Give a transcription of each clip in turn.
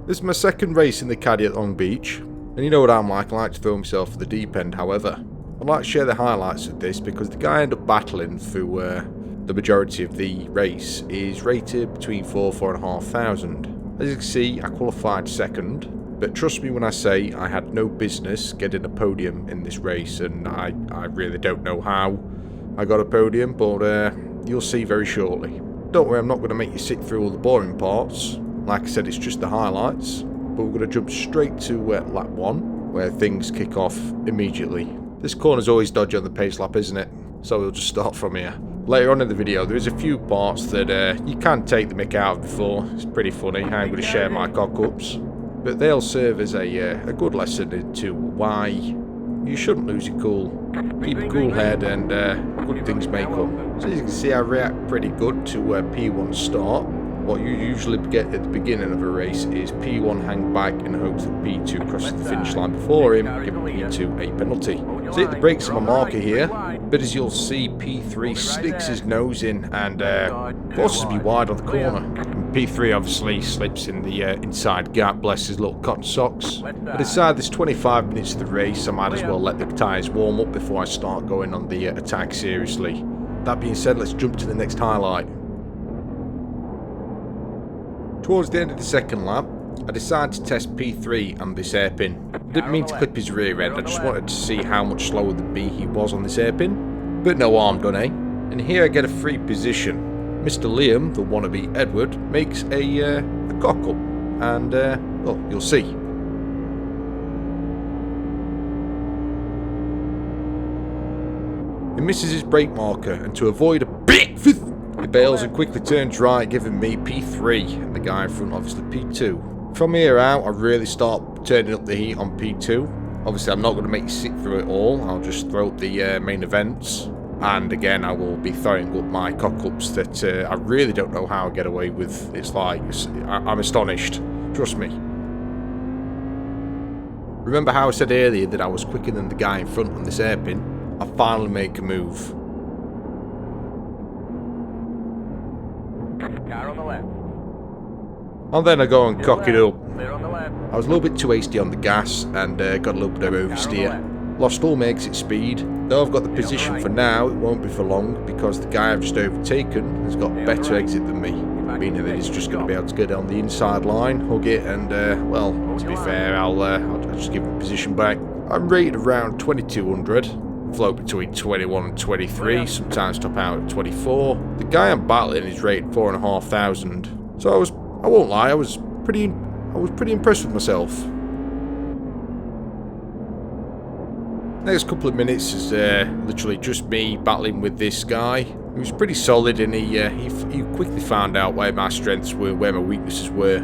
This is my second race in the Caddy at Long Beach, and you know what I'm like, I like to throw myself at the deep end. However, I'd like to share the highlights of this because the guy I ended up battling through the majority of the race is rated between 4,500. As you can see, I qualified second, but trust me when I say I had no business getting a podium in this race, and I really don't know how I got a podium, but you'll see very shortly. Don't worry, I'm not going to make you sit through all the boring parts. Like I said, it's just the highlights. But we're going to jump straight to lap 1, where things kick off immediately. This corner's always dodgy on the pace lap, isn't it? So we'll just start from here. Later on in the video, there is a few parts that you can take the mick out of before. It's pretty funny. I'm going to share my cock-ups. But they'll serve as a good lesson into why you shouldn't lose your cool. Keep a cool head and good things may come. So as you can see, I react pretty good to P1 start. What you usually get at the beginning of a race is P1 hang back in hopes that P2 crosses the finish line before him, giving P2 a penalty. So hit the brakes on my marker here, but as you'll see, P3 sticks his nose in and forces me wide on the corner. And P3 obviously slips in the inside gap, bless his little cotton socks. I decide this 25 minutes of the race, I might as well let the tyres warm up before I start going on the attack seriously. That being said, let's jump to the next highlight. Towards the end of the second lap, I decided to test P3 and this hairpin. I didn't mean to clip his rear end, I just wanted to see how much slower than B he was on this hairpin. But no harm done, eh? And here I get a free position. Mr. Liam, the wannabe Edward, makes a cock-up, and well, you'll see. He misses his brake marker, and to avoid a bit, he bails and quickly turns right, giving me P3, and the guy in front obviously P2. From here out, I really start turning up the heat on P2. Obviously, I'm not going to make you sit through it all. I'll just throw up the main events. And again, I will be throwing up my cock-ups that I really don't know how I get away with. It's like, I'm astonished. Trust me. Remember how I said earlier that I was quicker than the guy in front on this hairpin? I finally make a move. Car on the left. And then I go and cock it up. I was a little bit too hasty on the gas and got a little bit of oversteer. Lost all my exit speed. Though I've got the position for now, it won't be for long because the guy I've just overtaken has got better exit than me. Meaning that he's just going to be able to get on the inside line, hug it, and well, to be fair, I'll just give him position back. I'm rated around 2200. Float between 21 and 23, sometimes top out at 24. The guy I'm battling is rated 4,500. So I won't lie, I was pretty impressed with myself. Next couple of minutes is literally just me battling with this guy. He was pretty solid, and he quickly found out where my strengths were, where my weaknesses were.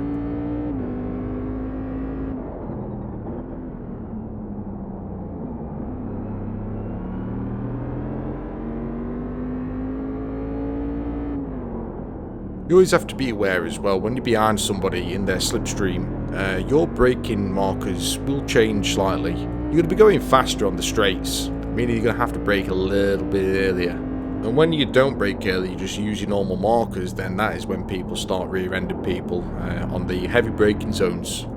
You always have to be aware as well, when you're behind somebody in their slipstream, your braking markers will change slightly. You're going to be going faster on the straights, meaning you're going to have to brake a little bit earlier. And when you don't brake early, you just use your normal markers, then that is when people start rear-ending people on the heavy braking zones.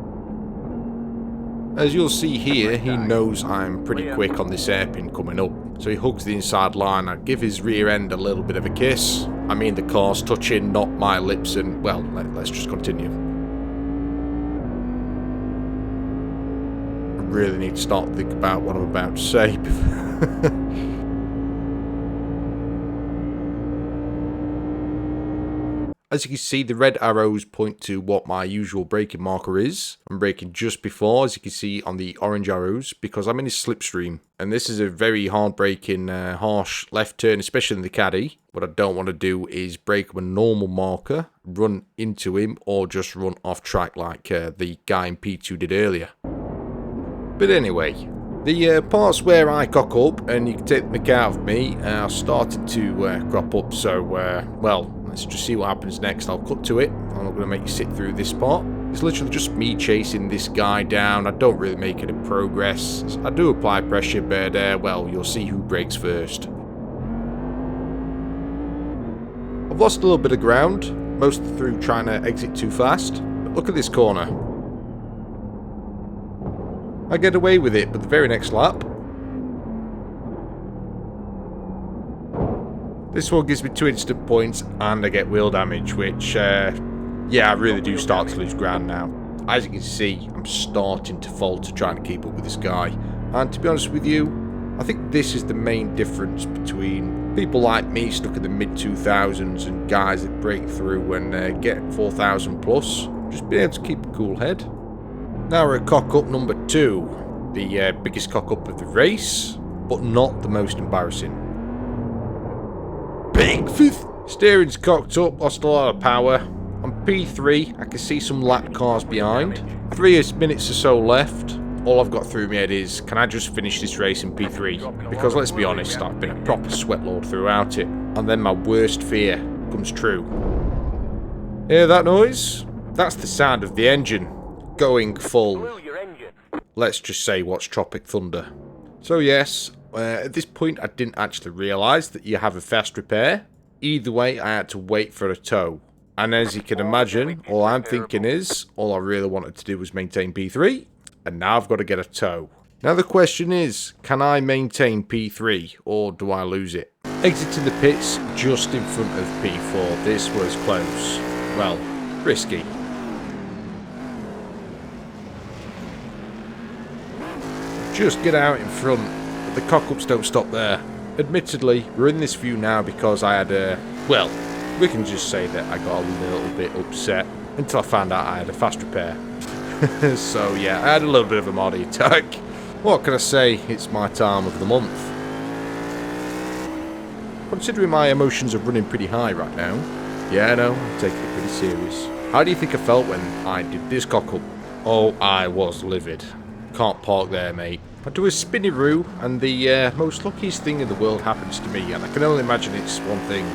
As you'll see here, he knows I'm pretty quick on this hairpin coming up, so he hugs the inside line. I give his rear end a little bit of a kiss. I mean the car's touching, not my lips, and well, let's just continue. I really need to start to think about what I'm about to say. As you can see, the red arrows point to what my usual braking marker is. I'm braking just before, as you can see on the orange arrows, because I'm in his slipstream. And this is a very hard braking, harsh left turn, especially in the caddy. What I don't want to do is brake with a normal marker, run into him, or just run off track like the guy in P2 did earlier. But anyway, the parts where I cock up and you can take the mick out of me are starting to crop up, so well, let's just see what happens next. I'll cut to it. I'm not going to make you sit through this part. It's literally just me chasing this guy down. I don't really make any progress. I do apply pressure, but well, you'll see who brakes first. I've lost a little bit of ground, mostly through trying to exit too fast. But look at this corner. I get away with it, but the very next lap, this one gives me 2 instant points and I get wheel damage, which, yeah, I really do start to lose ground now. As you can see, I'm starting to falter trying to keep up with this guy. And to be honest with you, I think this is the main difference between people like me stuck in the mid-2000s and guys that break through and get 4,000 plus. Just being able to keep a cool head. Now we're at cock-up number 2. The biggest cock-up of the race, but not the most embarrassing. Big fifth! Steering's cocked up, lost a lot of power. On P3, I can see some lap cars behind. 3 minutes or so left. All I've got through my head is, can I just finish this race in P3? Because let's be honest, I've been a proper sweatlord throughout it. And then my worst fear comes true. Hear that noise? That's the sound of the engine going full. Let's just say what's Tropic Thunder. So yes, at this point I didn't actually realise that you have a fast repair. Either way, I had to wait for a tow. And as you can imagine, all I'm thinking is, all I really wanted to do was maintain P3, and now I've got to get a tow. Now the question is, can I maintain P3, or do I lose it? Exiting the pits just in front of P4, this was close. Well, risky. Just get out in front, but the cock-ups don't stop there. Admittedly, we're in this view now because I had a, well, we can just say that I got a little bit upset until I found out I had a fast repair. So yeah, I had a little bit of a moddy attack. What can I say? It's my time of the month. Considering my emotions are running pretty high right now, yeah, I know, I'm taking it pretty serious. How do you think I felt when I did this cock-up? Oh, I was livid. Can't park there, mate. I do a spinny-roo, and the most luckiest thing in the world happens to me, and I can only imagine it's one thing.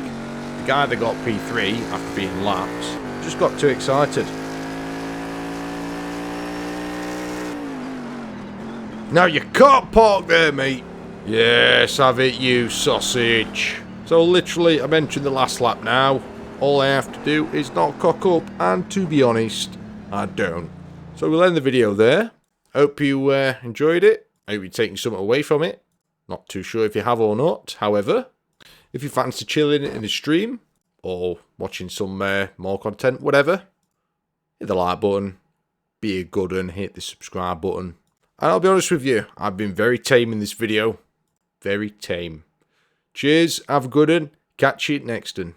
The guy that got P3 after being lapped just got too excited. Now you can't park there, mate. Yes, have it, you sausage. So literally, I'm entering the last lap now. All I have to do is not cock up, and to be honest, I don't. So we'll end the video there. Hope you enjoyed it. I hope you're taking something away from it. Not too sure if you have or not. However, if you fancy chilling in the stream, or watching some more content, whatever, hit the like button, be a good one, hit the subscribe button. And I'll be honest with you, I've been very tame in this video. Very tame. Cheers, have a good one, catch you next one.